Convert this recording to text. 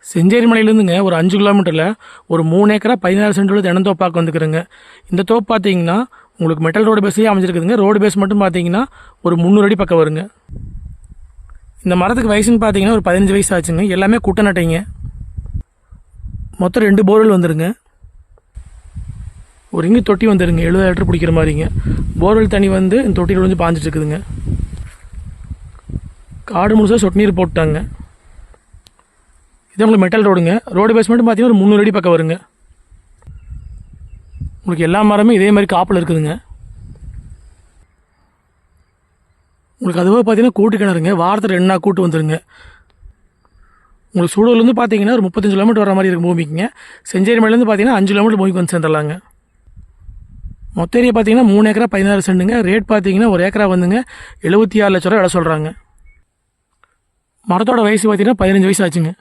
செஞ்சேரி மலையிலேருந்துங்க ஒரு 5 கிலோமீட்டரில் ஒரு 3 ஏக்கரா 16 சென்ட் உள்ள தென்னந்தோப்பாக்கு வந்துக்கிறேங்க. இந்த தோப்பு பார்த்தீங்கன்னா உங்களுக்கு மெட்டல் ரோடு பேஸே அமைஞ்சிருக்குதுங்க. ரோடு பேஸ் மட்டும் பார்த்தீங்கன்னா ஒரு 300 அடி பக்கம் வருங்க. இந்த மரத்துக்கு வயசுன்னு பார்த்தீங்கன்னா ஒரு 15 வயசு ஆச்சுங்க. எல்லாமே குட்டை நட்டைங்க. மொத்தம் 2 போர்வெல் வந்துருங்க. ஒரு இங்கு தொட்டி வந்துருங்க, 70 லிட்டர் பிடிக்கிற மாதிரிங்க. போர்வெல் தண்ணி வந்து இந்த தொட்டியில் வந்து பாஞ்சிட்டு இருக்குதுங்க. காடு முழுசாக சொட்டு நீர் போட்டாங்க. இது உங்களுக்கு மெட்டல் ரோடுங்க. ரோடு பேஸ் மட்டும் பார்த்தீங்கன்னா ஒரு 300 அடி பக்கம் வருங்க. உங்களுக்கு எல்லா மரமும் இதே மாதிரி காப்பில் இருக்குதுங்க. உங்களுக்கு அதுவாக பார்த்தீங்கன்னா கூட்டு கிணறுங்க. வாரத்தில் 2 நாள் கூட்டு வந்துருங்க. உங்களுக்கு சூடூர்லேருந்து பார்த்தீங்கன்னா ஒரு 35 கிலோமீட்டர் வர மாதிரி இருக்கும் பூமிக்குங்க. செஞ்சேரி மலையிலேருந்து பார்த்தீங்கன்னா 5 கிலோமீட்டர் பூமிக்கு வந்து சேர்ந்துடலாங்க. மொத்த ஏரியா பார்த்தீங்கன்னா 3 ஏக்கரா 16 சென்ட்டுங்க. ரேட் பார்த்தீங்கன்னா ஒரு ஏக்கரா வந்துங்க 76 லட்ச ரூபா விலை சொல்கிறாங்க. மரத்தோட வயசு பார்த்தீங்கன்னா 15 வயசு ஆச்சுங்க.